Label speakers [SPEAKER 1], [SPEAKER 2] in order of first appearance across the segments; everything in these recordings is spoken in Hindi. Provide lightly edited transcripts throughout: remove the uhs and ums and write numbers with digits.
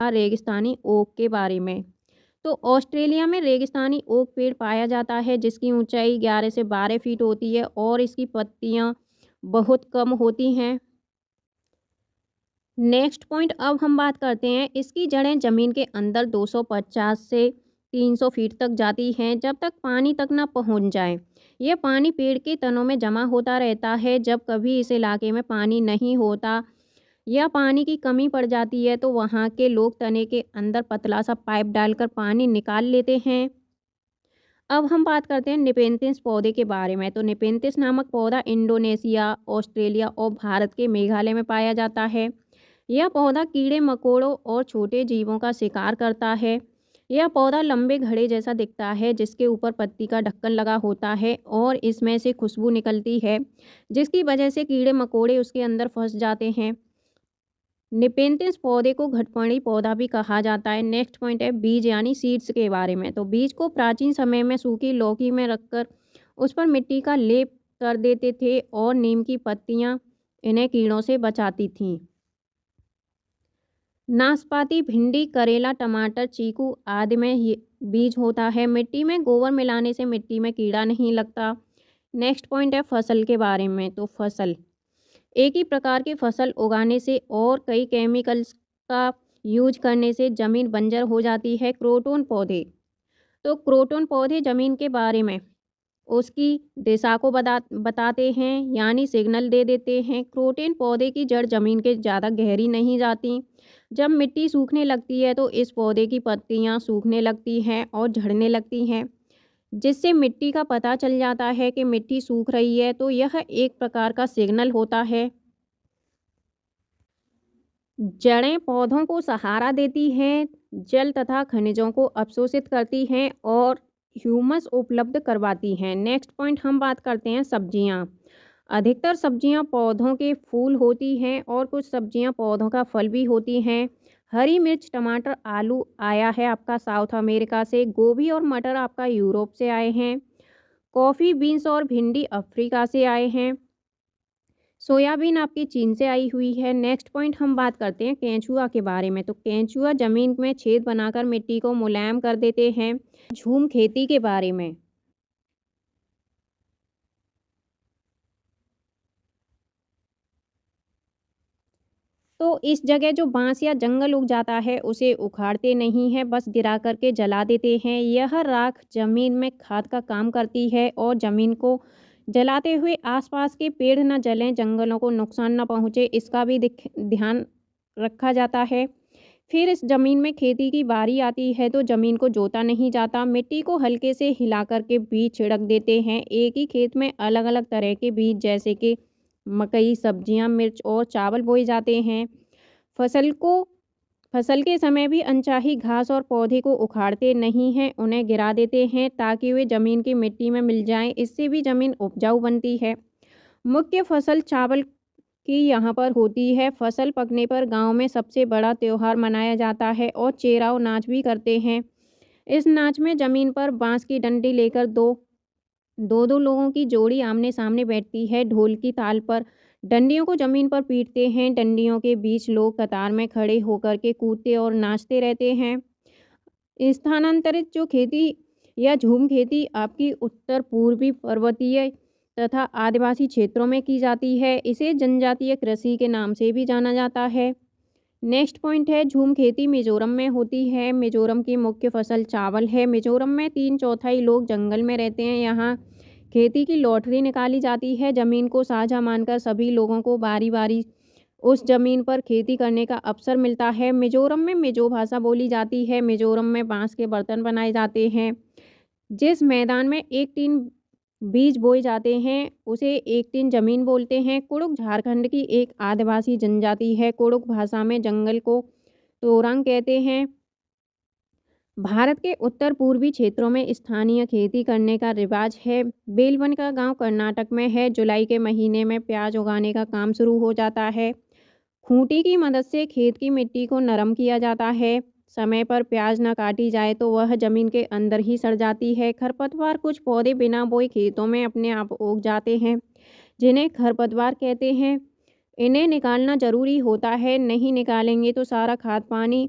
[SPEAKER 1] रेगिस्तानी ओक के बारे में। तो ऑस्ट्रेलिया में रेगिस्तानी ओक पेड़ पाया जाता है जिसकी ऊंचाई 11 से 12 फीट होती है और इसकी पत्तियां बहुत कम होती हैं। नेक्स्ट पॉइंट अब हम बात करते हैं, इसकी जड़ें ज़मीन के अंदर 250 से 300 फीट तक जाती हैं जब तक पानी तक ना पहुंच जाए। यह पानी पेड़ के तनों में जमा होता रहता है। जब कभी इस इलाके में पानी नहीं होता या पानी की कमी पड़ जाती है तो वहाँ के लोग तने के अंदर पतला सा पाइप डालकर पानी निकाल लेते हैं। अब हम बात करते हैं निपेंथिस पौधे के बारे में। तो निपेंथिस नामक पौधा इंडोनेशिया, ऑस्ट्रेलिया और भारत के मेघालय में पाया जाता है। यह पौधा कीड़े मकोड़ों और छोटे जीवों का शिकार करता है। यह पौधा लंबे घड़े जैसा दिखता है जिसके ऊपर पत्ती का ढक्कन लगा होता है और इसमें से खुशबू निकलती है जिसकी वजह से कीड़े मकोड़े उसके अंदर फंस जाते हैं। निपेंथिस पौधे को घटपर्णी पौधा भी कहा जाता है। नेक्स्ट पॉइंट है बीज यानी सीड्स के बारे में। तो बीज को प्राचीन समय में सूखी लौकी में रखकर उस पर मिट्टी का लेप कर देते थे और नीम की पत्तियां इन्हें कीड़ों से बचाती थीं। नाशपाती, भिंडी, करेला, टमाटर, चीकू आदि में ये बीज होता है। मिट्टी में गोबर मिलाने से मिट्टी में कीड़ा नहीं लगता। नेक्स्ट पॉइंट है फसल के बारे में। तो फसल एक ही प्रकार की फसल उगाने से और कई केमिकल्स का यूज करने से ज़मीन बंजर हो जाती है। क्रोटोन पौधे, तो क्रोटोन पौधे ज़मीन के बारे में उसकी दिशा को बताते हैं यानी सिग्नल दे देते हैं। क्रोटोन पौधे की जड़ ज़मीन के ज़्यादा गहरी नहीं जाती। जब मिट्टी सूखने लगती है तो इस पौधे की पत्तियां सूखने लगती हैं और झड़ने लगती हैं जिससे मिट्टी का पता चल जाता है कि मिट्टी सूख रही है। तो यह एक प्रकार का सिग्नल होता है। जड़ें पौधों को सहारा देती हैं, जल तथा खनिजों को अवशोषित करती हैं और ह्यूमस उपलब्ध करवाती हैं। नेक्स्ट पॉइंट हम बात करते हैं सब्जियां। अधिकतर सब्जियां पौधों के फूल होती हैं और कुछ सब्जियां पौधों का फल भी होती हैं। हरी मिर्च, टमाटर, आलू आया है आपका साउथ अमेरिका से। गोभी और मटर आपका यूरोप से आए हैं। कॉफ़ी बीन्स और भिंडी अफ्रीका से आए हैं। सोयाबीन आपकी चीन से आई हुई है। नेक्स्ट पॉइंट हम बात करते हैं केंचुआ के बारे में। तो केंचुआ जमीन में छेद बनाकर मिट्टी को मुलायम कर देते हैं। झूम खेती के बारे में। तो इस जगह जो बांस या जंगल उग जाता है उसे उखाड़ते नहीं हैं, बस गिरा करके जला देते हैं। यह राख जमीन में खाद का काम करती है और जमीन को जलाते हुए आसपास के पेड़ न जलें, जंगलों को नुकसान न पहुंचे, इसका भी ध्यान रखा जाता है। फिर इस ज़मीन में खेती की बारी आती है तो ज़मीन को जोता नहीं जाता, मिट्टी को हल्के से हिला करके बीज छिड़क देते हैं। एक ही खेत में अलग अलग तरह के बीज जैसे कि मकई, सब्जियां, मिर्च और चावल बोए जाते हैं। फसल को फसल के समय भी अनचाही घास और पौधे को उखाड़ते नहीं हैं, उन्हें गिरा देते हैं ताकि वे ज़मीन की मिट्टी में मिल जाएं। इससे भी ज़मीन उपजाऊ बनती है। मुख्य फसल चावल की यहाँ पर होती है। फसल पकने पर गांव में सबसे बड़ा त्यौहार मनाया जाता है और चेराव नाच भी करते हैं। इस नाच में ज़मीन पर बांस की डंडी लेकर दो दो दो लोगों की जोड़ी आमने सामने बैठती है। ढोल की ताल पर डंडियों को जमीन पर पीटते हैं। डंडियों के बीच लोग कतार में खड़े होकर के कूदते और नाचते रहते हैं। स्थानांतरित जो खेती या झूम खेती आपकी उत्तर पूर्वी पर्वतीय तथा आदिवासी क्षेत्रों में की जाती है। इसे जनजातीय कृषि के नाम से भी जाना जाता है। नेक्स्ट पॉइंट है झूम खेती मिजोरम में होती है। मिजोरम की मुख्य फसल चावल है। मिजोरम में 3/4 लोग जंगल में रहते हैं। यहाँ खेती की लॉटरी निकाली जाती है। ज़मीन को साझा मानकर सभी लोगों को बारी बारी उस ज़मीन पर खेती करने का अवसर मिलता है। मिजोरम में मिजो भाषा बोली जाती है। मिजोरम में बांस के बर्तन बनाए जाते हैं। जिस मैदान में एक टीन बीज बोए जाते हैं उसे एक टीन जमीन बोलते हैं। कुड़ुक झारखंड की एक आदिवासी जनजाति है। कुड़ुक भाषा में जंगल को तोरंग कहते हैं। भारत के उत्तर पूर्वी क्षेत्रों में स्थानीय खेती करने का रिवाज है। बेलवन का गांव कर्नाटक में है। जुलाई के महीने में प्याज उगाने का काम शुरू हो जाता है। खूंटी की मदद से खेत की मिट्टी को नरम किया जाता है। समय पर प्याज न काटी जाए तो वह जमीन के अंदर ही सड़ जाती है। खरपतवार कुछ पौधे बिना बोए खेतों में अपने आप उग जाते हैं जिन्हें खरपतवार कहते हैं। इन्हें निकालना जरूरी होता है, नहीं निकालेंगे तो सारा खाद पानी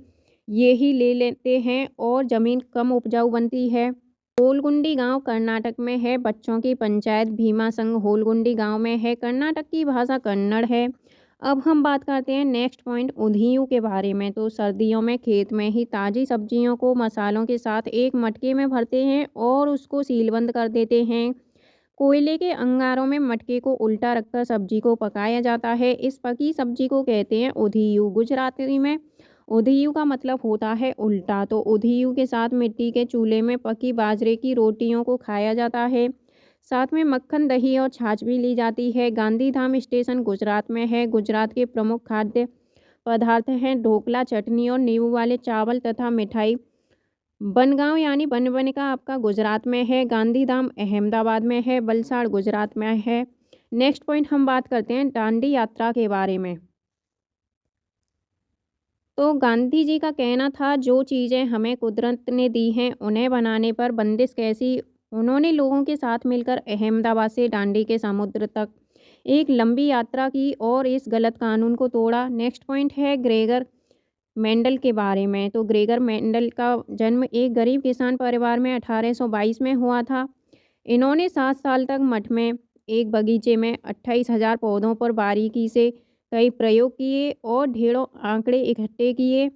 [SPEAKER 1] ये ही ले लेते हैं और ज़मीन कम उपजाऊ बनती है। होलगुंडी गांव कर्नाटक में है। बच्चों की पंचायत भीमासंग होलगुंडी गांव में है। कर्नाटक की भाषा कन्नड़ है। अब हम बात करते हैं नेक्स्ट पॉइंट उधियूं के बारे में। तो सर्दियों में खेत में ही ताज़ी सब्जियों को मसालों के साथ एक मटके में भरते हैं और उसको सीलबंद कर देते हैं। कोयले के अंगारों में मटके को उल्टा रखकर सब्जी को पकाया जाता है। इस पकी सब्जी को कहते हैं उधियू। गुजराती में उधियू का मतलब होता है उल्टा। तो उधियू के साथ मिट्टी के चूल्हे में पकी बाजरे की रोटियों को खाया जाता है। साथ में मक्खन, दही और छाछ भी ली जाती है। गांधीधाम स्टेशन गुजरात में है। गुजरात के प्रमुख खाद्य पदार्थ हैं ढोकला, चटनी और नींबू वाले चावल तथा मिठाई। बनगांव यानी बनबनका आपका गुजरात में है। गांधीधाम अहमदाबाद में है। वलसाड़ गुजरात में है। नेक्स्ट पॉइंट हम बात करते हैं दांडी यात्रा के बारे में। तो गांधी जी का कहना था जो चीज़ें हमें कुदरत ने दी हैं उन्हें बनाने पर बंदिश कैसी। उन्होंने लोगों के साथ मिलकर अहमदाबाद से दांडी के समुद्र तक एक लंबी यात्रा की और इस गलत कानून को तोड़ा। नेक्स्ट पॉइंट है ग्रेगर मेंडल के बारे में। तो ग्रेगर मेंडल का जन्म एक गरीब किसान परिवार में 1822 में हुआ था। इन्होंने 7 साल तक मठ में एक बगीचे में 28,000 पौधों पर बारीकी से कई प्रयोग किए और ढेरों आंकड़े इकट्ठे किए।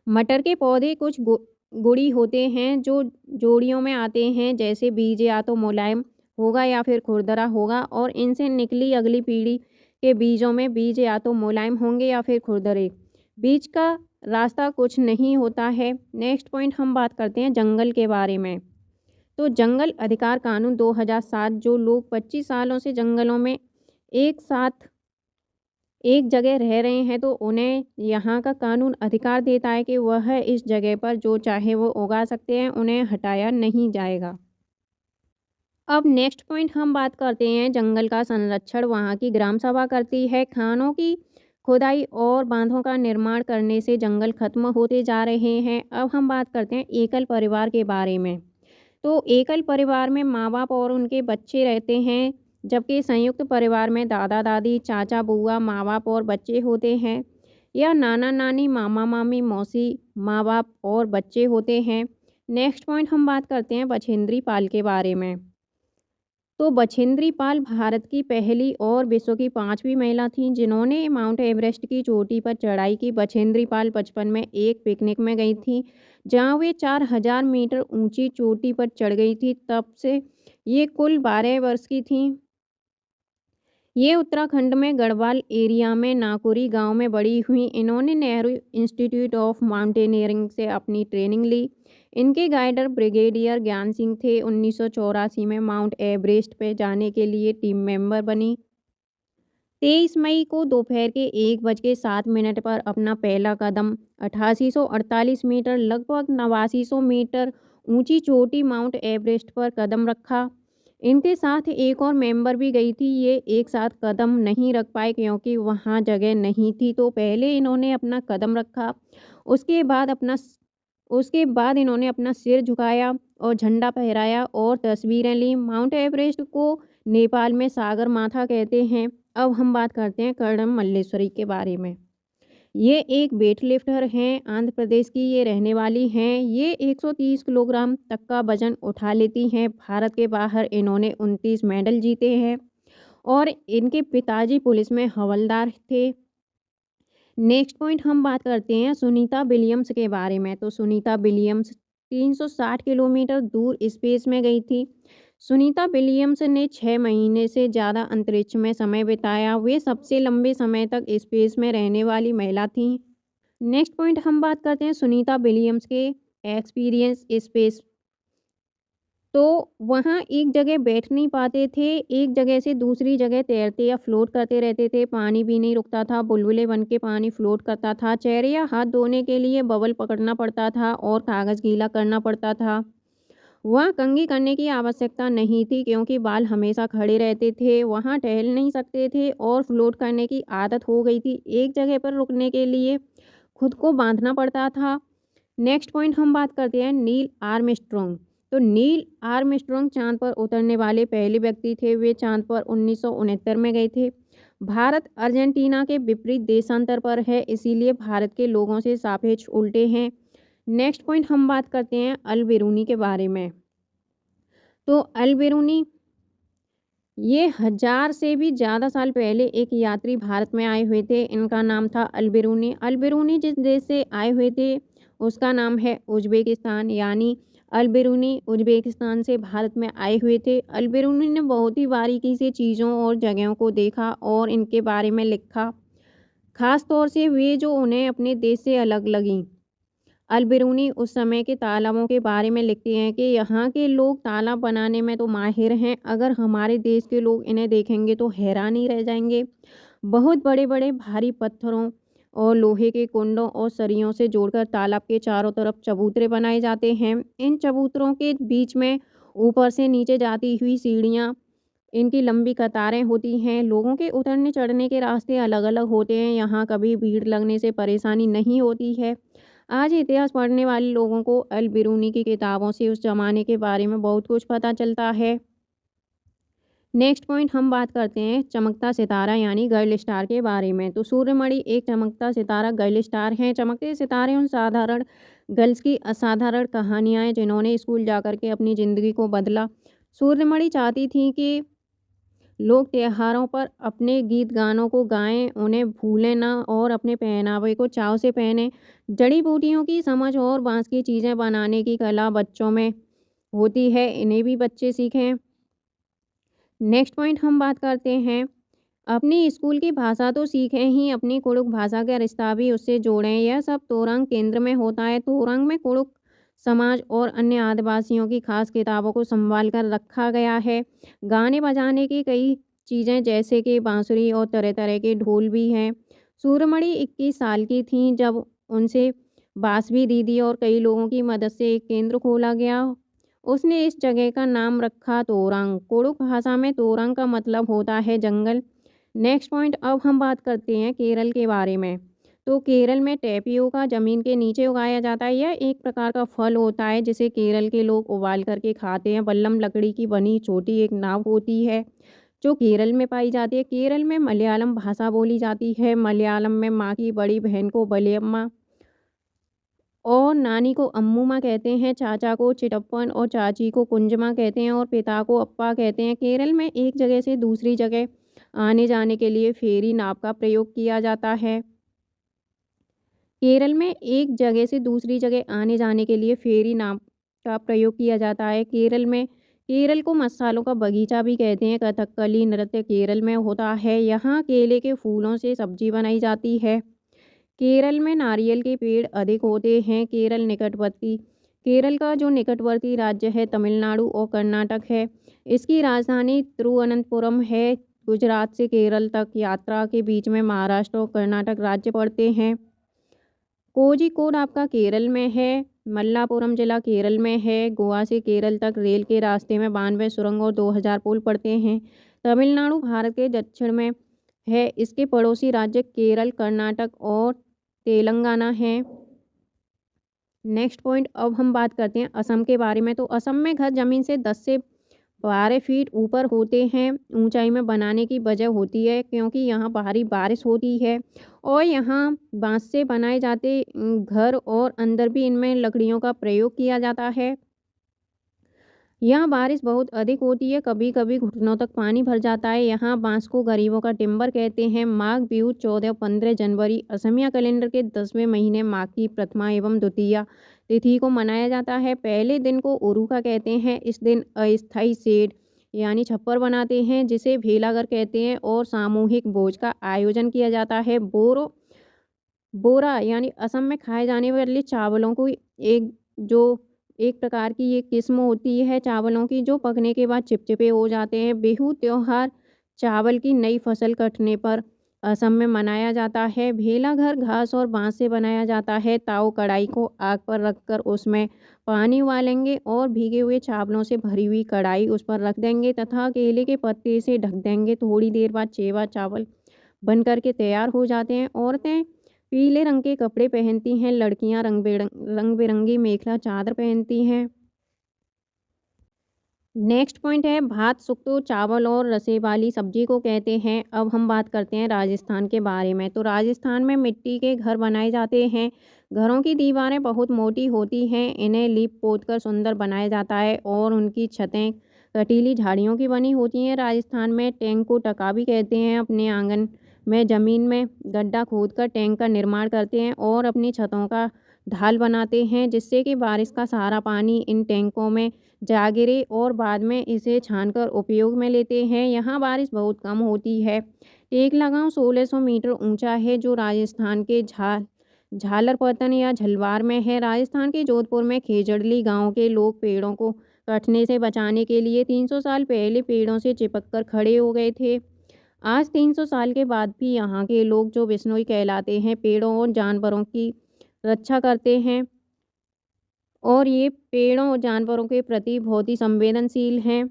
[SPEAKER 1] मटर के पौधे कुछ गुड़ी होते हैं जो जोड़ियों में आते हैं, जैसे बीज या तो मुलायम होगा या फिर खुरदरा होगा और इनसे निकली अगली पीढ़ी के बीजों में बीज या तो मुलायम होंगे या फिर खुरदरे। बीज का रास्ता कुछ नहीं होता है। नेक्स्ट पॉइंट हम बात करते हैं जंगल के बारे में। तो जंगल अधिकार कानून 2007 जो लोग 25 सालों से जंगलों में एक साथ एक जगह रह रहे हैं तो उन्हें यहाँ का कानून अधिकार देता है कि वह इस जगह पर जो चाहे वो उगा सकते हैं, उन्हें हटाया नहीं जाएगा। अब नेक्स्ट पॉइंट हम बात करते हैं जंगल का संरक्षण वहाँ की ग्राम सभा करती है। खानों की खुदाई और बांधों का निर्माण करने से जंगल खत्म होते जा रहे हैं। अब हम बात करते हैं एकल परिवार के बारे में। तो एकल परिवार में माँ बाप और उनके बच्चे रहते हैं, जबकि संयुक्त परिवार में दादा दादी, चाचा बुआ, माँ बाप और बच्चे होते हैं, या नाना नानी, मामा मामी, मौसी, माँ बाप और बच्चे होते हैं। नेक्स्ट पॉइंट हम बात करते हैं बछेंद्री पाल के बारे में। तो बछेंद्री पाल भारत की पहली और विश्व की 5वीं महिला थीं जिन्होंने माउंट एवरेस्ट की चोटी पर चढ़ाई की। बछेंद्री पाल बचपन में एक पिकनिक में गई थी जहां वे 4000 मीटर ऊंची चोटी पर चढ़ गई थी। तब से ये कुल 12 वर्ष की थीं। ये उत्तराखंड में गढ़वाल एरिया में नाकुरी गांव में बड़ी हुई। इन्होंने नेहरू इंस्टीट्यूट ऑफ माउंटेनियरिंग से अपनी ट्रेनिंग ली। इनके गाइडर ब्रिगेडियर ज्ञान सिंह थे। 1984 में माउंट एवरेस्ट पे जाने के लिए टीम मेंबर बनी। 23 मई को दोपहर के 1:07 पर अपना पहला कदम 8848 मीटर लगभग 8900 मीटर ऊंची चोटी माउंट एवरेस्ट पर कदम रखा। इनके साथ एक और मेंबर भी गई थी। ये एक साथ कदम नहीं रख पाए क्योंकि वहाँ जगह नहीं थी। तो पहले इन्होंने अपना कदम रखा, उसके बाद इन्होंने अपना सिर झुकाया और झंडा फहराया और तस्वीरें ली। माउंट एवरेस्ट को नेपाल में सागर माथा कहते हैं। अब हम बात करते हैं कर्णम मल्लेश्वरी के बारे में। ये एक वेट लिफ्टर हैं, आंध्र प्रदेश की ये रहने वाली हैं। ये 130 किलोग्राम तक का वजन उठा लेती हैं। भारत के बाहर इन्होंने 29 मेडल जीते हैं और इनके पिताजी पुलिस में हवलदार थे। नेक्स्ट पॉइंट हम बात करते हैं सुनीता विलियम्स के बारे में। तो सुनीता विलियम्स 360 किलोमीटर दूर स्पेस में गई थी। सुनीता विलियम्स ने 6 महीने से ज़्यादा अंतरिक्ष में समय बिताया। वे सबसे लंबे समय तक स्पेस में रहने वाली महिला थीं। नेक्स्ट पॉइंट हम बात करते हैं सुनीता विलियम्स के एक्सपीरियंस स्पेस। तो वहाँ एक जगह बैठ नहीं पाते थे, एक जगह से दूसरी जगह तैरते या फ्लोट करते रहते थे। पानी भी नहीं रुकता था, बुलबुले बन के पानी फ्लोट करता था। चेहरे या हाथ धोने के लिए बबल पकड़ना पड़ता था और कागज़ गीला करना पड़ता था। वहाँ कंघी करने की आवश्यकता नहीं थी क्योंकि बाल हमेशा खड़े रहते थे। वहाँ टहल नहीं सकते थे और फ्लोट करने की आदत हो गई थी। एक जगह पर रुकने के लिए खुद को बांधना पड़ता था। नेक्स्ट पॉइंट हम बात करते हैं नील आर्मस्ट्रॉन्ग। तो नील आर्मस्ट्रॉन्ग चांद पर उतरने वाले पहले व्यक्ति थे। वे चांद पर 1969 में गए थे। भारत अर्जेंटीना के विपरीत देशांतर पर है, इसीलिए भारत के लोगों से सापेक्ष उल्टे हैं। नेक्स्ट पॉइंट हम बात करते हैं अल-बिरूनी के बारे में। तो अल-बिरूनी ये 1000 से भी ज़्यादा साल पहले एक यात्री भारत में आए हुए थे। इनका नाम था अल-बिरूनी। अल-बिरूनी जिस देश से आए हुए थे उसका नाम है उज़्बेकिस्तान, यानी अल-बिरूनी उज़्बेकिस्तान से भारत में आए हुए थे। अल-बिरूनी ने बहुत ही बारीकी से चीज़ों और जगहों को देखा और इनके बारे में लिखा। ख़ास तौर से वे जो उन्हें अपने देश से अलग लगीं। अल-बिरूनी उस समय के तालाबों के बारे में लिखते हैं कि यहाँ के लोग तालाब बनाने में तो माहिर हैं, अगर हमारे देश के लोग इन्हें देखेंगे तो हैरान ही रह जाएंगे। बहुत बड़े-बड़े भारी पत्थरों और लोहे के कुंडों और सरियों से जोड़कर तालाब के चारों तरफ चबूतरे बनाए जाते हैं। इन चबूतरों के बीच में ऊपर से नीचे जाती हुई सीढ़ियाँ, इनकी लंबी कतारें होती हैं। लोगों के उतरने चढ़ने के रास्ते अलग-अलग होते हैं। यहाँ कभी भीड़ लगने से परेशानी नहीं होती है। आज इतिहास पढ़ने वाले लोगों को अल-बिरूनी की किताबों से उस ज़माने के बारे में बहुत कुछ पता चलता है। नेक्स्ट पॉइंट हम बात करते हैं चमकता सितारा यानी गर्ल स्टार के बारे में। तो सूर्यमणि एक चमकता सितारा गर्ल स्टार हैं। चमकते सितारे उन साधारण गर्ल्स की असाधारण कहानियाँ हैं जिन्होंने स्कूल जाकर के अपनी ज़िंदगी को बदला। सूर्यमणि चाहती थी कि लोग त्योहारों पर अपने गीत गानों को गाएं, उन्हें भूलें ना और अपने पहनावे को चाव से पहनें। जड़ी बूटियों की समझ और बांस की चीज़ें बनाने की कला बच्चों में होती है, इन्हें भी बच्चे सीखें। नेक्स्ट पॉइंट हम बात करते हैं अपनी स्कूल की भाषा तो सीखें ही, अपनी कुड़ुक भाषा का रिश्ता भी उससे जोड़ें। यह सब तोरंग केंद्र में होता है। तोरंग में कुड़ुक समाज और अन्य आदिवासियों की खास किताबों को संभाल कर रखा गया है। गाने बजाने की कई चीज़ें जैसे कि बांसुरी और तरह तरह के ढोल भी हैं। सूर्यमणि 21 साल की थीं जब उनसे बांसुरी दीदी और कई लोगों की मदद से एक केंद्र खोला गया। उसने इस जगह का नाम रखा तोरंग। कुड़ुक भाषा में तोरंग का मतलब होता है जंगल। नेक्स्ट पॉइंट अब हम बात करते हैं केरल के बारे में। तो केरल में टेपियोका ज़मीन के नीचे उगाया जाता है। यह एक प्रकार का फल होता है जिसे केरल के लोग उबाल करके खाते हैं। बल्लम लकड़ी की बनी छोटी एक नाव होती है जो केरल में पाई जाती है। केरल में मलयालम भाषा बोली जाती है। मलयालम में माँ की बड़ी बहन को बलियम्मा और नानी को अम्मूमा कहते हैं, चाचा को चिटप्पन और चाची को कुंजमा कहते हैं और पिता को अप्पा कहते हैं। केरल में एक जगह से दूसरी जगह आने जाने के लिए फेरी नाव का प्रयोग किया जाता है। केरल में एक जगह से दूसरी जगह आने जाने के लिए फेरी नाव का प्रयोग किया जाता है। केरल को मसालों का बगीचा भी कहते हैं। कथकली नृत्य केरल में होता है। यहाँ केले के फूलों से सब्जी बनाई जाती है। केरल में नारियल के पेड़ अधिक होते हैं। केरल का जो निकटवर्ती राज्य है तमिलनाडु और कर्नाटक है। इसकी राजधानी तिरुवनंतपुरम है। गुजरात से केरल तक यात्रा के बीच में महाराष्ट्र और कर्नाटक राज्य पड़ते हैं। कोझिकोड आपका केरल में है। मल्लापुरम जिला केरल में है। गोवा से केरल तक रेल के रास्ते में 92 सुरंग और 2000 पुल पड़ते हैं। तमिलनाडु भारत के दक्षिण में है। इसके पड़ोसी राज्य केरल, कर्नाटक और तेलंगाना हैं। नेक्स्ट पॉइंट अब हम बात करते हैं असम के बारे में। तो असम में घर ज़मीन से 10 से 12 फीट ऊपर होते हैं। ऊंचाई में बनाने की वजह होती है क्योंकि यहाँ भारी बारिश होती है और यहाँ बांस से बनाए जाते घर और अंदर भी इनमें लकड़ियों का प्रयोग किया जाता है। यहाँ बारिश बहुत अधिक होती है, कभी कभी घुटनों तक पानी भर जाता है। यहाँ बांस को गरीबों का टिम्बर कहते हैं। माघ बिहू 14-15 जनवरी असमिया कैलेंडर के 10वें महीने माघ की प्रथमा एवं द्वितीया तिथि को मनाया जाता है। पहले दिन को उरुका कहते हैं। इस दिन अस्थायी शेड यानी छप्पर बनाते हैं जिसे भेलाघर कहते हैं और सामूहिक भोज का आयोजन किया जाता है। बोरा यानी असम में खाए जाने वाले चावलों को एक प्रकार की ये किस्म होती है चावलों की जो पकने के बाद चिपचिपे हो जाते हैं। बिहू त्योहार चावल की नई फसल कटने पर असम में मनाया जाता है। भेला घर घास और बांस से बनाया जाता है। ताऊ कढ़ाई को आग पर रखकर उसमें पानी उबालेंगे और भीगे हुए चावलों से भरी हुई कढ़ाई उस पर रख देंगे तथा केले के पत्ते से ढक देंगे। थोड़ी देर बाद चेवा चावल बन करके तैयार हो जाते हैं। औरतें पीले रंग के कपड़े पहनती हैं। लड़कियां रंग बिरंगी मेखला चादर पहनती हैं। नेक्स्ट पॉइंट है भात सुक्तो चावल और रसे वाली सब्जी को कहते हैं। अब हम बात करते हैं राजस्थान के बारे में। तो राजस्थान में मिट्टी के घर बनाए जाते हैं। घरों की दीवारें बहुत मोटी होती हैं। इन्हें लीप पोत कर सुंदर बनाया जाता है और उनकी छतें कटीली झाड़ियों की बनी होती हैं। राजस्थान में टैंक को टका भी कहते हैं। अपने आंगन में ज़मीन में गड्ढा खोद कर टैंक का निर्माण करते हैं और अपनी छतों का ढाल बनाते हैं, जिससे कि बारिश का सारा पानी इन टैंकों में जा गिरे और बाद में इसे छानकर उपयोग में लेते हैं। यहाँ बारिश बहुत कम होती है। टेकलगांव 1600 मीटर ऊंचा है, जो राजस्थान के झालरपतन या झलवार में है। राजस्थान के जोधपुर में खेजड़ली गांव के लोग पेड़ों को कटने से बचाने के लिए 300 साल पहले पेड़ों से चिपक कर खड़े हो गए थे। आज 300 साल के बाद भी यहाँ के लोग, जो बिश्नोई कहलाते हैं, पेड़ों और जानवरों की रक्षा करते हैं और ये पेड़ों और जानवरों के प्रति बहुत ही संवेदनशील हैं।